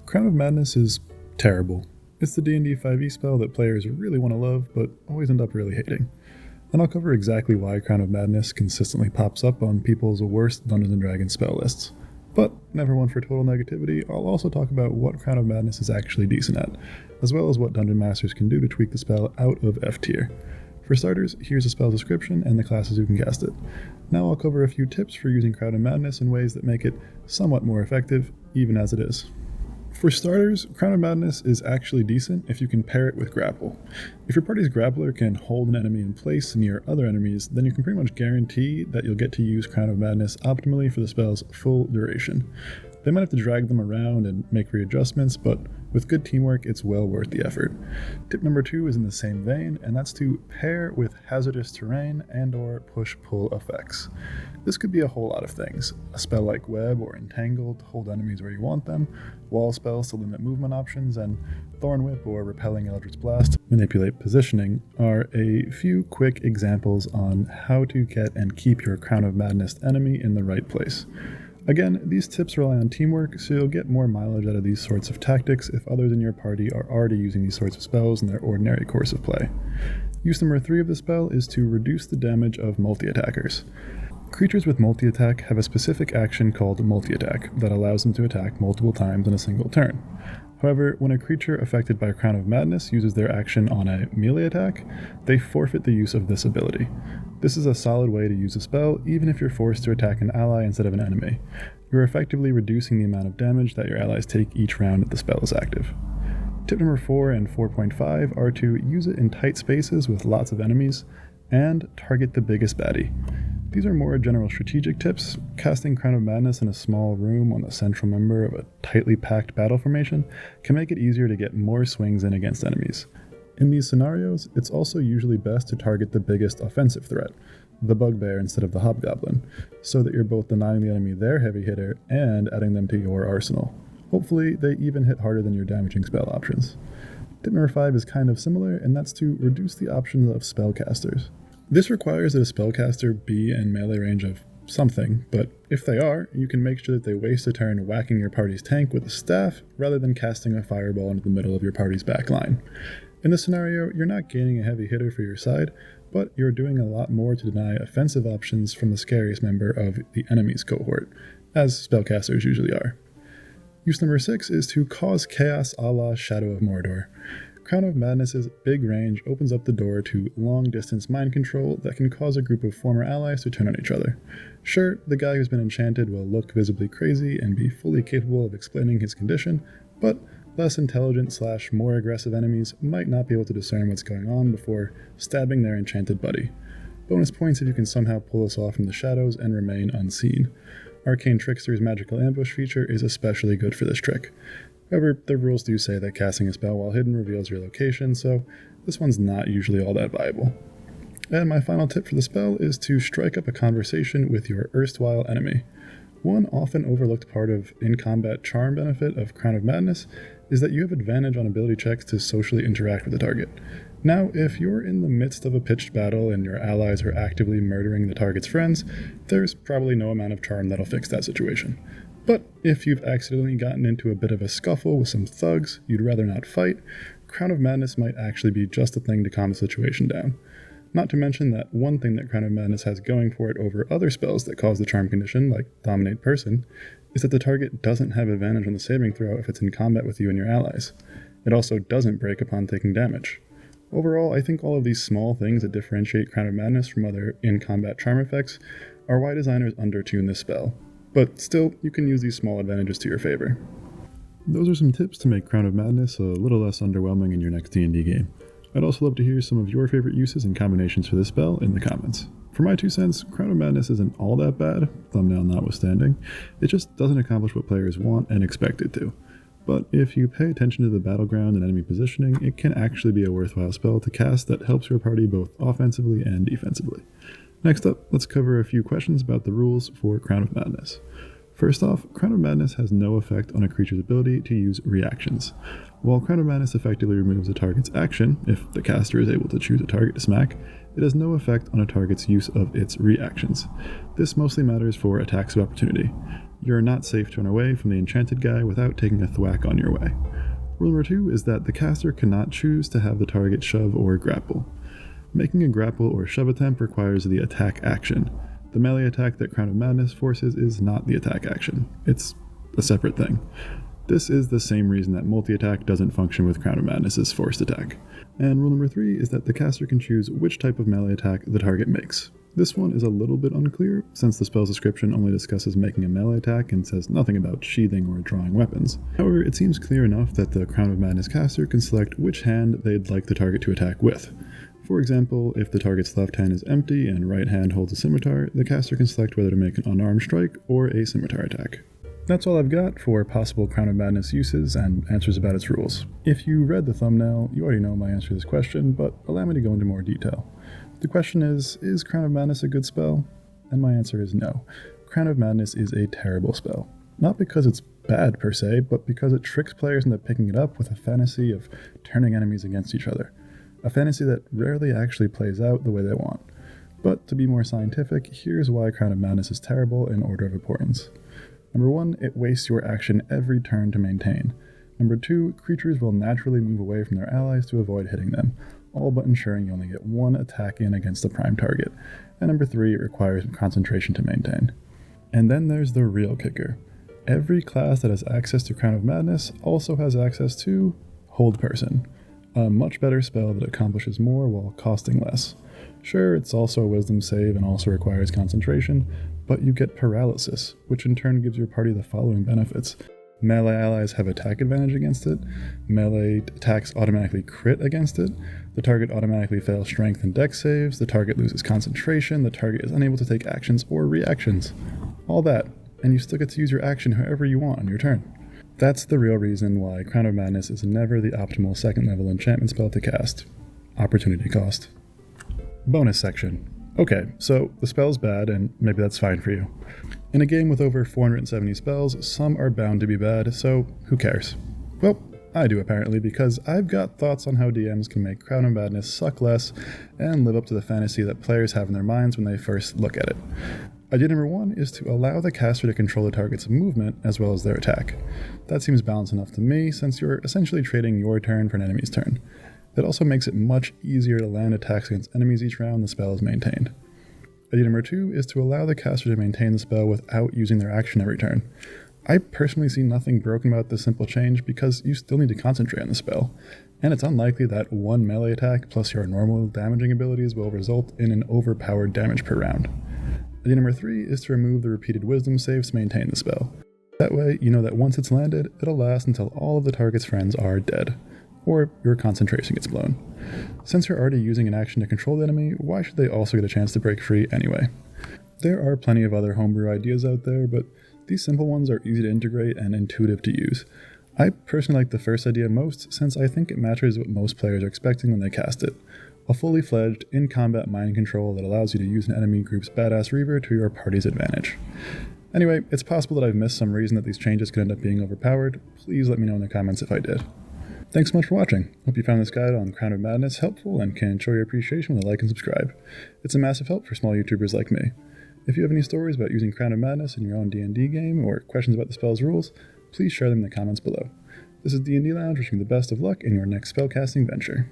Crown of Madness is terrible. It's the D&D 5e spell that players really want to love, but always end up really hating. And I'll cover exactly why Crown of Madness consistently pops up on people's worst Dungeons & Dragons spell lists. But, never one for total negativity, I'll also talk about what Crown of Madness is actually decent at, as well as what Dungeon Masters can do to tweak the spell out of F tier. For starters, here's the spell description and the classes who can cast it. Now I'll cover a few tips for using Crown of Madness in ways that make it somewhat more effective, even as it is. For starters, Crown of Madness is actually decent if you can pair it with Grapple. If your party's Grappler can hold an enemy in place near other enemies, then you can pretty much guarantee that you'll get to use Crown of Madness optimally for the spell's full duration. They might have to drag them around and make readjustments, but with good teamwork, it's well worth the effort. Tip number 2 is in the same vein, and that's to pair with hazardous terrain and/or push-pull effects. This could be a whole lot of things. A spell like Web or Entangle to hold enemies where you want them, wall spells to limit movement options, and Thorn Whip or Repelling Eldritch Blast to manipulate positioning are a few quick examples on how to get and keep your Crown of Madness enemy in the right place. Again, these tips rely on teamwork, so you'll get more mileage out of these sorts of tactics if others in your party are already using these sorts of spells in their ordinary course of play. Use number 3 of the spell is to reduce the damage of multi-attackers. Creatures with multi-attack have a specific action called multi-attack that allows them to attack multiple times in a single turn. However, when a creature affected by Crown of Madness uses their action on a melee attack, they forfeit the use of this ability. This is a solid way to use a spell, even if you're forced to attack an ally instead of an enemy. You're effectively reducing the amount of damage that your allies take each round that the spell is active. Tip number 4 and 4.5 are to use it in tight spaces with lots of enemies, and target the biggest baddie. These are more general strategic tips. Casting Crown of Madness in a small room on the central member of a tightly packed battle formation can make it easier to get more swings in against enemies. In these scenarios, it's also usually best to target the biggest offensive threat, the bugbear instead of the hobgoblin, so that you're both denying the enemy their heavy hitter and adding them to your arsenal. Hopefully, they even hit harder than your damaging spell options. Tip number 5 is kind of similar, and that's to reduce the options of spellcasters. This requires that a spellcaster be in melee range of something, but if they are, you can make sure that they waste a turn whacking your party's tank with a staff rather than casting a fireball into the middle of your party's back line. In this scenario, you're not gaining a heavy hitter for your side, but you're doing a lot more to deny offensive options from the scariest member of the enemy's cohort, as spellcasters usually are. Use number 6 is to cause chaos a la Shadow of Mordor. Crown of Madness's big range opens up the door to long-distance mind control that can cause a group of former allies to turn on each other. Sure, the guy who's been enchanted will look visibly crazy and be fully capable of explaining his condition, but less intelligent / more aggressive enemies might not be able to discern what's going on before stabbing their enchanted buddy. Bonus points if you can somehow pull this off from the shadows and remain unseen. Arcane Trickster's magical ambush feature is especially good for this trick. However, the rules do say that casting a spell while hidden reveals your location, so this one's not usually all that viable. And my final tip for the spell is to strike up a conversation with your erstwhile enemy. One often overlooked part of in-combat charm benefit of Crown of Madness is that you have advantage on ability checks to socially interact with the target. Now, if you're in the midst of a pitched battle and your allies are actively murdering the target's friends, there's probably no amount of charm that'll fix that situation. But if you've accidentally gotten into a bit of a scuffle with some thugs you'd rather not fight, Crown of Madness might actually be just the thing to calm the situation down. Not to mention that one thing that Crown of Madness has going for it over other spells that cause the charm condition, like Dominate Person, is that the target doesn't have advantage on the saving throw if it's in combat with you and your allies. It also doesn't break upon taking damage. Overall, I think all of these small things that differentiate Crown of Madness from other in-combat charm effects are why designers undertune this spell. But still, you can use these small advantages to your favor. Those are some tips to make Crown of Madness a little less underwhelming in your next D&D game. I'd also love to hear some of your favorite uses and combinations for this spell in the comments. For my 2 cents, Crown of Madness isn't all that bad, thumbnail notwithstanding. It just doesn't accomplish what players want and expect it to. But if you pay attention to the battleground and enemy positioning, it can actually be a worthwhile spell to cast that helps your party both offensively and defensively. Next up, let's cover a few questions about the rules for Crown of Madness. First off, Crown of Madness has no effect on a creature's ability to use reactions. While Crown of Madness effectively removes a target's action, if the caster is able to choose a target to smack, it has no effect on a target's use of its reactions. This mostly matters for attacks of opportunity. You're not safe to run away from the enchanted guy without taking a thwack on your way. Rule number 2 is that the caster cannot choose to have the target shove or grapple. Making a grapple or shove attempt requires the attack action. The melee attack that Crown of Madness forces is not the attack action. It's a separate thing. This is the same reason that multi-attack doesn't function with Crown of Madness's forced attack. And rule number 3 is that the caster can choose which type of melee attack the target makes. This one is a little bit unclear, since the spell's description only discusses making a melee attack and says nothing about sheathing or drawing weapons. However, it seems clear enough that the Crown of Madness caster can select which hand they'd like the target to attack with. For example, if the target's left hand is empty and right hand holds a scimitar, the caster can select whether to make an unarmed strike or a scimitar attack. That's all I've got for possible Crown of Madness uses and answers about its rules. If you read the thumbnail, you already know my answer to this question, but allow me to go into more detail. The question is Crown of Madness a good spell? And my answer is no. Crown of Madness is a terrible spell. Not because it's bad per se, but because it tricks players into picking it up with a fantasy of turning enemies against each other. A fantasy that rarely actually plays out the way they want. But to be more scientific, here's why Crown of Madness is terrible in order of importance. Number 1, it wastes your action every turn to maintain. Number 2, creatures will naturally move away from their allies to avoid hitting them, all but ensuring you only get one attack in against the prime target. And number 3, it requires concentration to maintain. And then there's the real kicker. Every class that has access to Crown of Madness also has access to Hold Person, a much better spell that accomplishes more while costing less. Sure, it's also a wisdom save and also requires concentration, but you get paralysis, which in turn gives your party the following benefits. Melee allies have attack advantage against it, melee attacks automatically crit against it, the target automatically fails strength and dex saves, the target loses concentration, the target is unable to take actions or reactions. All that, and you still get to use your action however you want on your turn. That's the real reason why Crown of Madness is never the optimal second level enchantment spell to cast. Opportunity cost. Bonus section. Okay, so the spell's bad, and maybe that's fine for you. In a game with over 470 spells, some are bound to be bad, so who cares? Well, I do apparently, because I've got thoughts on how DMs can make Crown of Madness suck less and live up to the fantasy that players have in their minds when they first look at it. Idea number 1 is to allow the caster to control the target's movement as well as their attack. That seems balanced enough to me, since you're essentially trading your turn for an enemy's turn. That also makes it much easier to land attacks against enemies each round the spell is maintained. Idea number 2 is to allow the caster to maintain the spell without using their action every turn. I personally see nothing broken about this simple change because you still need to concentrate on the spell, and it's unlikely that one melee attack plus your normal damaging abilities will result in an overpowered damage per round. Idea number 3 is to remove the repeated wisdom saves to maintain the spell. That way, you know that once it's landed, it'll last until all of the target's friends are dead, or your concentration gets blown. Since you're already using an action to control the enemy, why should they also get a chance to break free anyway? There are plenty of other homebrew ideas out there, but these simple ones are easy to integrate and intuitive to use. I personally like the first idea most, since I think it matches what most players are expecting when they cast it. A fully fledged, in-combat mind control that allows you to use an enemy group's badass reaver to your party's advantage. Anyway, it's possible that I've missed some reason that these changes could end up being overpowered. Please let me know in the comments if I did. Thanks so much for watching. Hope you found this guide on Crown of Madness helpful and can show your appreciation with a like and subscribe. It's a massive help for small YouTubers like me. If you have any stories about using Crown of Madness in your own D&D game or questions about the spell's rules, please share them in the comments below. This is D&D Lounge wishing you the best of luck in your next spellcasting venture.